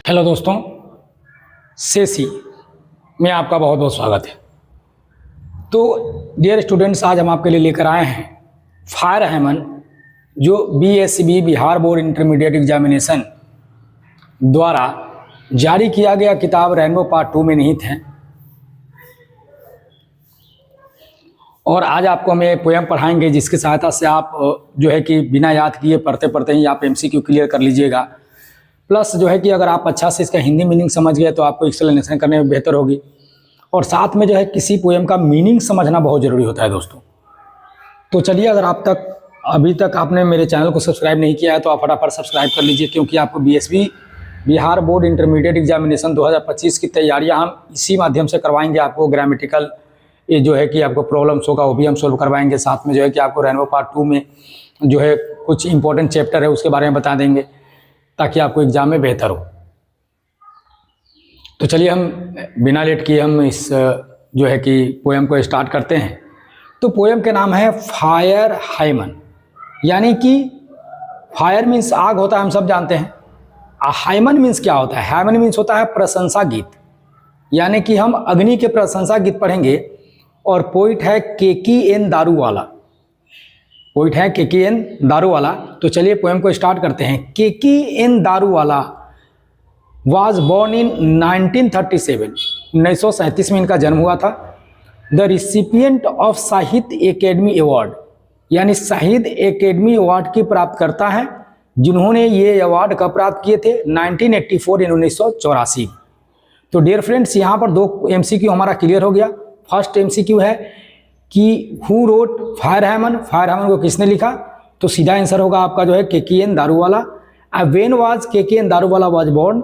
Hello दोस्तों, सेसी में आपका बहुत बहुत स्वागत है। तो डियर स्टूडेंट्स, आज हम आपके लिए लेकर आए हैं फायर हैमन, जो BSB Bihar board intermediate examination द्वारा जारी किया गया किताब रेनबो पार्ट 2 में निहित है। और आज आपको हम एक पोएम पढ़ाएंगे जिसकी सहायता से आप जो है कि बिना याद किए पढ़ते पढ़ते ही आप एमसीक्यू क्लियर कर लीजिएगा। प्लस जो है कि अगर आप अच्छा से इसका हिंदी मीनिंग समझ गए तो आपको एक्सप्लेनेशन करने में बेहतर होगी। और साथ में जो है किसी पोएम का मीनिंग समझना बहुत ज़रूरी होता है दोस्तों। तो चलिए, अगर आप अभी तक आपने मेरे चैनल को सब्सक्राइब नहीं किया है तो आप फटाफट सब्सक्राइब कर लीजिए, क्योंकि आपको BSB Bihar board intermediate examination 2025 की तैयारियाँ हम इसी माध्यम से करवाएंगे। आपको ग्रामेटिकल ये जो है कि आपको प्रॉब्लम्स होगा वो भी हम सोल्व करवाएंगे। साथ में जो है कि आपको रेनबो पार्ट 2 में जो है कुछ इंपॉर्टेंट चैप्टर है उसके बारे में बता देंगे, ताकि आपको एग्जाम में बेहतर हो। तो चलिए, हम बिना लेट किए हम इस जो है कि पोएम को स्टार्ट करते हैं। तो पोएम के नाम है फायर हाइमन, यानी कि फायर मीन्स आग होता है, हम सब जानते हैं। हाइमन मीन्स क्या होता है? हाइमन मीन्स होता है प्रशंसा गीत, यानी कि हम अग्नि के प्रशंसा गीत पढ़ेंगे। और पोइट है KKN दारूवाला, पोइट है KKN दारूवाला। तो चलिए पोएम को स्टार्ट करते हैं। KKN Daruwalla was born in 1937, 1937 में इनका जन्म हुआ था। द रिसिपिएंट ऑफ साहित्य एकेडमी अवार्ड, यानी साहित्य एकेडमी अवार्ड की प्राप्त करता है, जिन्होंने ये अवार्ड कब प्राप्त किए थे? 1984 इन 1984। तो डियर फ्रेंड्स, यहाँ पर 2 MCQ हमारा क्लियर हो गया। फर्स्ट MCQ है कि हु रोट फायर हैमन, फायर हैमन को किसने लिखा? तो सीधा आंसर होगा आपका जो है KKN Daruwalla. When was KKN Daruwalla was born,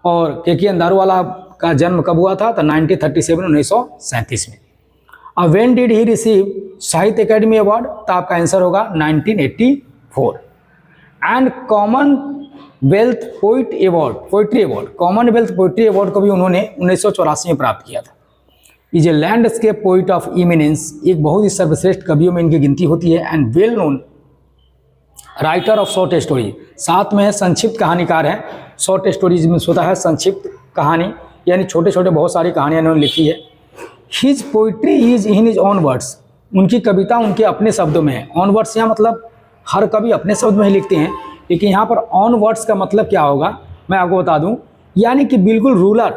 और KKN दारूवाला का जन्म कब हुआ था? तो 1937, 1937 में। अब व्हेन डिड ही रिसीव साहित्य एकेडमी अवार्ड? तो आपका आंसर होगा 1984। And Commonwealth poet award, poetry award, Commonwealth poetry award को भी उन्होंने 1984 में प्राप्त किया था। Is a landscape poet of eminence, एक बहुत ही सर्वश्रेष्ठ कवियों में इनकी गिनती होती है। And well known writer of short story, साथ में है संक्षिप्त कहानीकार है। शॉर्ट स्टोरीज में होता है संक्षिप्त कहानी, यानी छोटे छोटे बहुत सारी कहानियाँ इन्होंने लिखी है। His poetry is in his on words, उनकी कविता उनके अपने शब्दों में है। ऑन वर्ड्स यहाँ मतलब हर कवि अपने शब्द में ही लिखते हैं, लेकिन यहाँ पर ऑन वर्ड्स का मतलब क्या होगा मैं आपको बता दूँ, यानी कि बिल्कुल रूरल,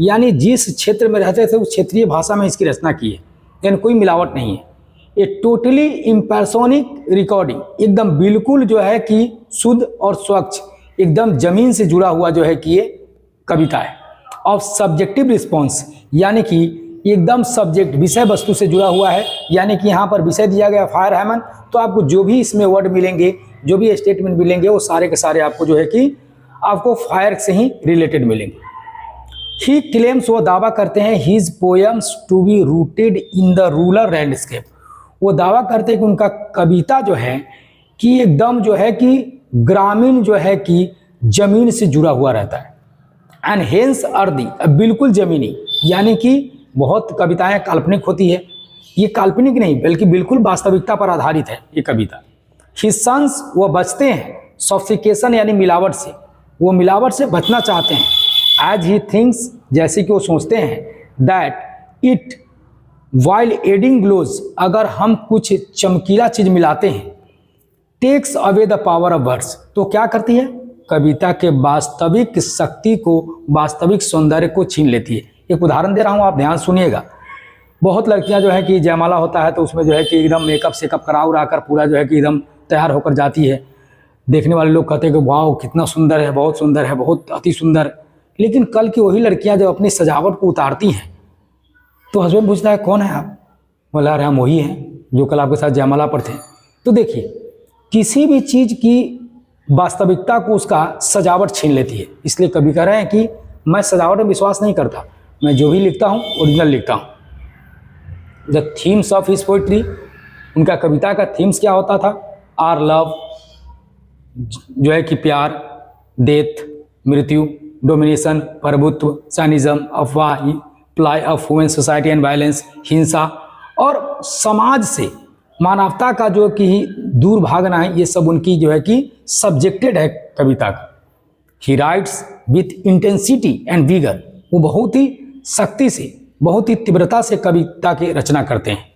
यानी जिस क्षेत्र में रहते थे उस क्षेत्रीय भाषा में इसकी रचना की है, यानी कोई मिलावट नहीं है। ए टोटली इम्पर्सोनिक रिकॉर्डिंग, एकदम बिल्कुल जो है कि शुद्ध और स्वच्छ, एकदम जमीन से जुड़ा हुआ जो है कि ये कविता है। ऑफ सब्जेक्टिव रिस्पॉन्स, यानी कि एकदम सब्जेक्ट विषय वस्तु से जुड़ा हुआ है, यानी कि यहाँ पर विषय दिया गया फायर हैमन, तो आपको जो भी इसमें वर्ड मिलेंगे, जो भी स्टेटमेंट मिलेंगे, वो सारे के सारे आपको जो है कि आपको फायर से ही रिलेटेड मिलेंगे। ही क्लेम्स, वो दावा करते हैं, his poems to be rooted in the rural landscape, वो दावा करते हैं कि उनका कविता जो है कि एकदम जो है कि ग्रामीण जो है कि जमीन से जुड़ा हुआ रहता है। एंड हेंस अर्दी, बिल्कुल जमीनी, यानी कि बहुत कविताएं काल्पनिक होती है, ये काल्पनिक नहीं बल्कि बिल्कुल वास्तविकता पर आधारित है ये कविता। हिज सन्स, वो बचते हैं सॉफ्टिकेशन यानी मिलावट से, वो मिलावट से बचना चाहते हैं। एज ही थिंक्स, जैसे कि वो सोचते हैं, that it while adding glows, अगर हम कुछ चमकीला चीज मिलाते हैं, takes away the power of words, तो क्या करती है? कविता के वास्तविक शक्ति को, वास्तविक सौंदर्य को छीन लेती है। एक उदाहरण दे रहा हूँ, आप ध्यान सुनिएगा। बहुत लड़कियां जो है कि जयमाला होता है तो उसमें जो है कि एकदम मेकअप सेकअप करा उड़ा कर पूरा जो है कि एकदम तैयार होकर जाती है। देखने वाले लोग कहते हैं कि वाह कितना सुंदर है, बहुत सुंदर है, बहुत अति सुंदर। लेकिन कल की वही लड़कियां जब अपनी सजावट को उतारती हैं तो हस्बैंड पूछता है कौन है आप? बोला अरे हम वही हैं जो कल आपके साथ जयमाला पर थे। तो देखिए, किसी भी चीज़ की वास्तविकता को उसका सजावट छीन लेती है। इसलिए कभी कह रहे हैं कि मैं सजावट में विश्वास नहीं करता, मैं जो भी लिखता हूँ ओरिजिनल लिखता हूँ। The themes of his poetry, उनका कविता का थीम्स क्या होता था? आर लव, जो है कि प्यार, डेथ मृत्यु, डोमिनेशन प्रभुत्व, साइनिज्म, अफवाह, ply of women society and violence, हिंसा, और समाज से मानवता का जो कि दूर भागना है, ये सब उनकी जो है कि सब्जेक्टेड है कविता का। ही rights with intensity and vigour, वो बहुत ही शक्ति से, बहुत ही तीव्रता से कविता की रचना करते हैं।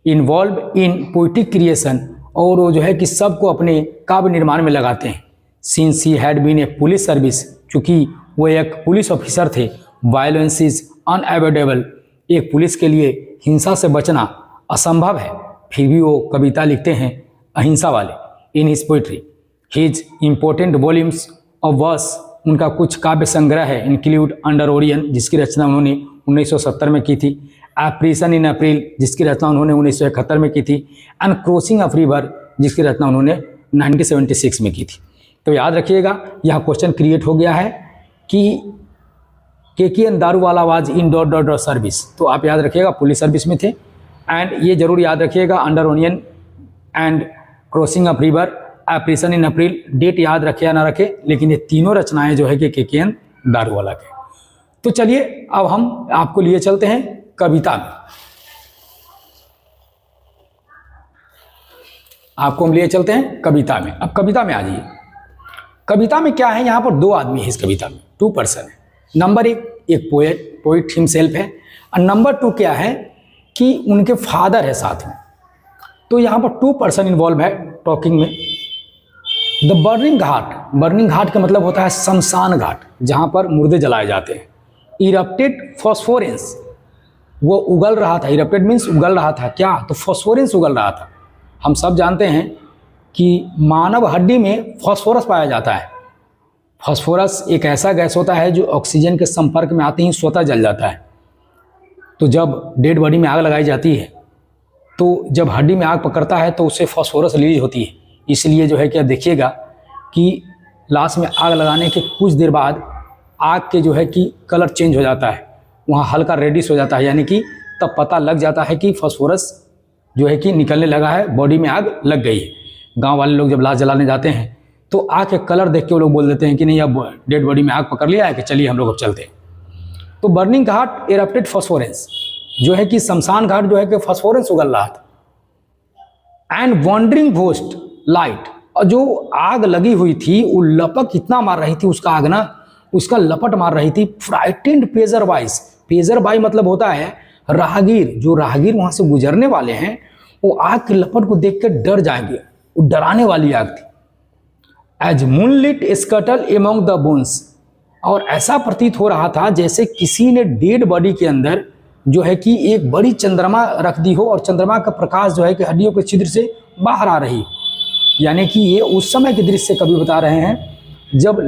इन्वॉल्व इन पोइटिक क्रिएशन, और वो जो है कि सबको अपने काव्य निर्माण में लगाते हैं। Since he had been a police service, चूँकि वो एक पुलिस ऑफिसर थे। वायलेंस इज अनएवॉइडेबल, एक पुलिस के लिए हिंसा से बचना असंभव है, फिर भी वो कविता लिखते हैं अहिंसा वाले। In his poetry his important volumes of verse, उनका कुछ काव्य संग्रह है। इंक्लूड अंडर ओरियन, जिसकी रचना उन्होंने 1970 में की थी। एप्रीसन इन अप्रैल, जिसकी रचना उन्होंने 1971 में की थी। एंड क्रॉसिंग ऑफ रिवर, जिसकी रचना उन्होंने 1976 में की थी। तो याद रखिएगा, यह क्वेश्चन क्रिएट हो गया है कि KKN Daruwalla was in dot dot dot service, तो आप याद रखिएगा पुलिस सर्विस में थे। एंड ये जरूर याद रखिएगा, under onion and crossing of river, एप्रीसन इन अप्रैल, डेट याद रखे या ना रखे, लेकिन ये तीनों रचनाएं जो है कि KKN दारूवाला के। तो चलिए अब हम आपको लिए चलते हैं कविता में। आपको हम लिए चलते हैं कविता में। अब कविता में आ जाइए। कविता में क्या है, यहाँ पर दो आदमी है इस कविता में, 2 पर्सन है। नंबर एक पोइट हिमसेल्फ है, और नंबर 2 क्या है कि उनके फादर है साथ में। तो यहाँ पर 2 पर्सन इन्वॉल्व है टॉकिंग में। द बर्निंग घाट, बर्निंग घाट का मतलब होता है शमशान घाट, जहाँ पर मुर्दे जलाए जाते हैं। इरप्टेड फॉस्फोरेंस, वो उगल रहा था। इरप्टेड मीन्स उगल रहा था, क्या? तो फॉस्फोरेंस उगल रहा था। हम सब जानते हैं कि मानव हड्डी में फॉस्फोरस पाया जाता है। फॉस्फोरस एक ऐसा गैस होता है जो ऑक्सीजन के संपर्क में आते ही स्वतः जल जाता है। तो जब डेड बॉडी में आग लगाई जाती है, तो जब हड्डी में आग पकड़ता है तो उससे फॉस्फोरस रिलीज होती है। इसलिए जो है कि आप देखिएगा कि लाश में आग लगाने के कुछ देर बाद आग के जो है कि कलर चेंज हो जाता है, वहाँ हल्का रेडिश हो जाता है, यानी कि तब पता लग जाता है कि फॉस्फोरस जो है कि निकलने लगा है, बॉडी में आग लग गई है। गांव वाले लोग जब लाश जलाने जाते हैं तो आग के कलर देख के वो लोग बोल देते हैं कि नहीं, अब डेड बॉडी में आग पकड़ लिया है, कि चलिए हम लोग अब चलते हैं। तो बर्निंग घाट इरप्टेड फॉस्फोरेंस, जो है कि शमशान घाट जो है कि फॉस्फोरेंस उगल रहा था। एंड वॉन्डरिंग घोस्ट लाइट, और जो आग लगी हुई थी वो लपक इतना मार रही थी, उसका आग ना उसका लपट मार रही थी। फ्राइटेंड पेजर बाइस, पेजर बाई मतलब होता है राहगीर, जो राहगीर वहाँ से गुजरने वाले हैं वो आग की लपट को देख कर डर जाएंगे, वो डराने वाली आग थी। As moonlit scuttle among the bones, और ऐसा प्रतीत हो रहा था जैसे किसी ने डेड बॉडी के अंदर जो है कि एक बड़ी चंद्रमा रख दी हो, और चंद्रमा का प्रकाश जो है कि हड्डियों के छिद्र से बाहर आ रही हो। यानी कि ये उस समय के दृश्य कवि बता रहे हैं जब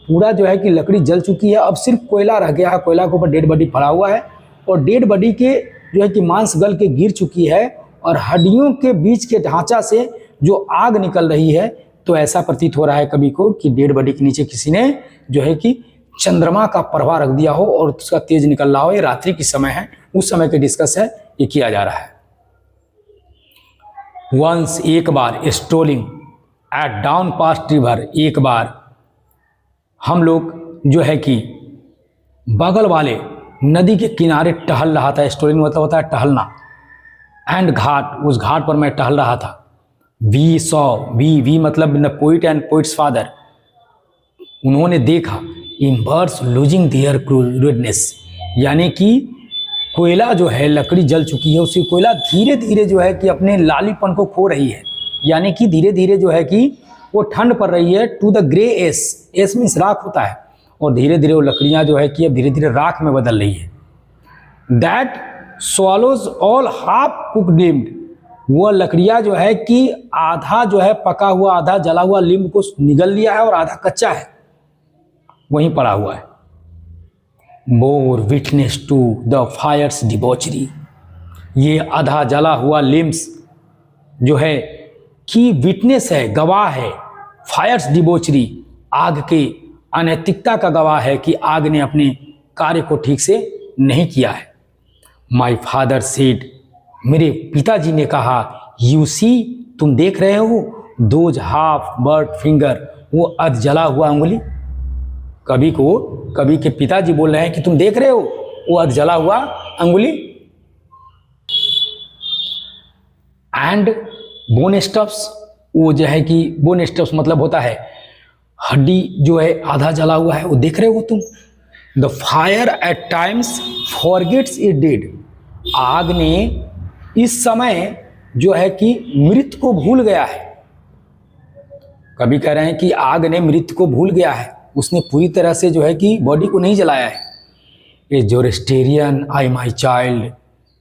पूरा जो है कि लकड़ी जल चुकी है, अब सिर्फ कोयला रह गया है, कोयला के ऊपर डेड बॉडी पड़ा हुआ है, और डेड बॉडी के जो है कि मांस गल के गिर चुकी है, और हड्डियों के बीच के ढांचा से जो आग निकल रही है। तो ऐसा प्रतीत हो रहा है कवि को कि डेड बॉडी के नीचे किसी ने जो है कि चंद्रमा का प्रभाव रख दिया हो और उसका तेज निकल रहा हो। ये रात्रि की समय है, उस समय के डिस्कस है, ये किया जा रहा है। वंस, एक बार, strolling at down past river, एक बार हम लोग जो है कि बगल वाले नदी के किनारे टहल रहा था। स्ट्रोलिंग मतलब होता है टहलना। एंड घाट, उस घाट पर मैं टहल रहा था। वी सॉ, वी मतलब the poet and poets father, उन्होंने देखा इम्बर्स लूजिंग देयर क्रूडनेस, यानी कि कोयला जो है, लकड़ी जल चुकी है, उसकी कोयला धीरे धीरे जो है कि अपने लालीपन को खो रही है, यानी कि धीरे धीरे जो है कि वो ठंड पड़ रही है। To the grey ash, ash means राख होता है, और धीरे धीरे वो लकड़ियाँ जो है कि अब धीरे धीरे राख में बदल रही है। That swallows all half cooked limb, वो लकड़ियाँ जो है कि आधा जो है पका हुआ, आधा जला हुआ लिम्ब को निगल लिया है, और आधा कच्चा है, वहीं पड़ा हुआ है। Bore witness to the fire's debauchery, ये आधा जला हुआ लिम्स जो है कि विटनेस है, गवाह है। फायर्स डिबॉचरी, आग के अनैतिकता का गवाह है कि आग ने अपने कार्य को ठीक से नहीं किया है। माई फादर सेड, मेरे पिताजी ने कहा, यू सी, तुम देख रहे हो, दोज हाफ बर्ड फिंगर, वो अध जला हुआ अंगुली। कवि के पिताजी बोल रहे हैं कि तुम देख रहे हो वो अध जला हुआ अंगुली। एंड बोन स्टफ्स, वो जो है कि बोन स्टफ्स मतलब होता है हड्डी जो है आधा जला हुआ है, वो देख रहे हो तुम। The fire eight times forgets it dead, आग ने इस समय जो है कि मृत को भूल गया है। कभी कह रहे हैं कि आग ने मृत को भूल गया है, उसने पूरी तरह से जो है कि बॉडी को नहीं जलाया है। ए जोरोस्टेरियन आई माई चाइल्ड,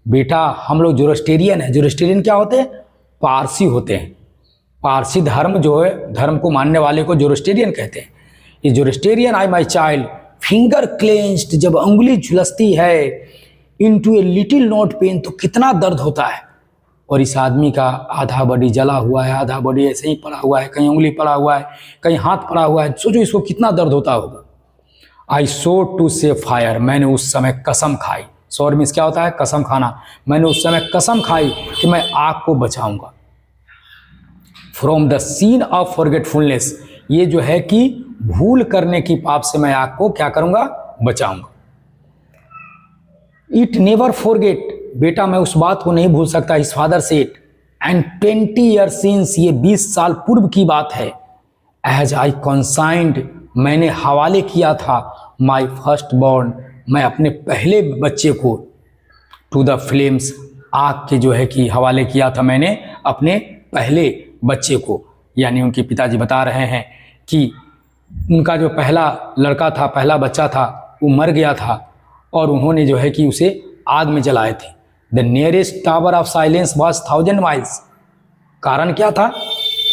बेटा हम लोग जोरोस्टेरियन है। जोरोस्टेरियन क्या होते हैं? पारसी होते हैं। पारसी धर्म जो है, धर्म को मानने वाले को जोरोस्टेरियन कहते हैं। ये Zoroastrian I my child, finger clenched, जब उंगली झुलसती है, into a little knot pain, तो कितना दर्द होता है। और इस आदमी का आधा बॉडी जला हुआ है, आधा बॉडी ऐसे ही पड़ा हुआ है, कहीं उंगली पड़ा हुआ है, कहीं हाथ पड़ा हुआ है। सोचो इसको कितना दर्द होता होगा। आई सोर टू से फायर, मैंने उस समय कसम खाई। सोर मीन्स क्या होता है? कसम खाना। मैंने उस समय कसम खाई कि मैं आग को बचाऊंगा। From the scene of forgetfulness, ये जो है कि भूल करने की पाप से मैं आग को क्या करूंगा? बचाऊंगा। इट नेवर फॉरगेट, बेटा मैं उस बात को नहीं भूल सकता। His father said, and 20 year since, ये 20 साल पूर्व की बात है। एज आई कंसाइंड, मैंने हवाले किया था, माई फर्स्ट बॉर्न, मैं अपने पहले बच्चे को, टू द फ्लेम्स, आग के जो है कि हवाले किया था मैंने अपने पहले बच्चे को। यानी उनके पिताजी बता रहे हैं कि उनका जो पहला लड़का था, पहला बच्चा था, वो मर गया था और उन्होंने जो है कि उसे आग में जलाए थे। The nearest tower of silence was 1000 miles. कारण क्या था?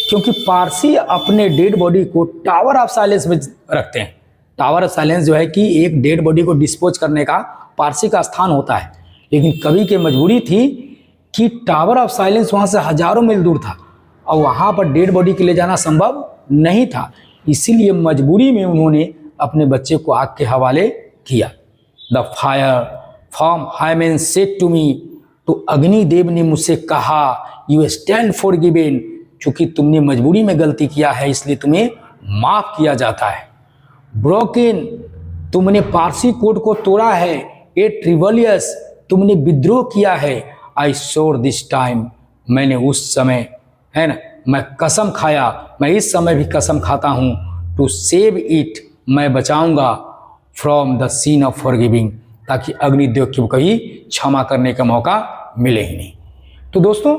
क्योंकि पारसी अपने डेड बॉडी को टावर ऑफ साइलेंस में रखते हैं। टावर ऑफ साइलेंस जो है कि एक डेड बॉडी को डिस्पोज करने का पारसी का स्थान होता है। लेकिन कवि की मजबूरी थी कि टावर ऑफ साइलेंस वहाँ से हजारों मील दूर था और वहाँ पर डेड बॉडी के ले जाना संभव नहीं था। इसीलिए मजबूरी में उन्होंने अपने बच्चे को आग के हवाले किया। The fire from Hymen said to me, तो अग्निदेव ने मुझसे कहा, यू स्टैंड फॉर गिवेन, चूंकि तुमने मजबूरी में गलती किया है इसलिए तुम्हें माफ किया जाता है। ब्रोकन, तुमने पारसी कोड को तोड़ा है। ए ट्रिवलियस, तुमने विद्रोह किया है। आई शोर दिस टाइम, मैंने उस समय, है ना, मैं कसम खाया, मैं इस समय भी कसम खाता हूँ। टू सेव इट, मैं बचाऊंगा। From the scene of forgiving, ताकि अग्निदेव को कभी क्षमा करने का मौका मिले ही नहीं। तो दोस्तों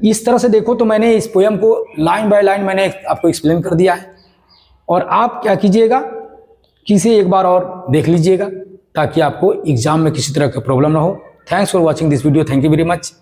इस तरह से देखो तो मैंने इस पोयम को लाइन बाय लाइन मैंने आपको एक्सप्लेन कर दिया है। और आप क्या कीजिएगा कि इसे एक बार और देख लीजिएगा ताकि आपको एग्जाम में किसी तरह का प्रॉब्लम ना हो। Thanks for watching this video. Thank you very much.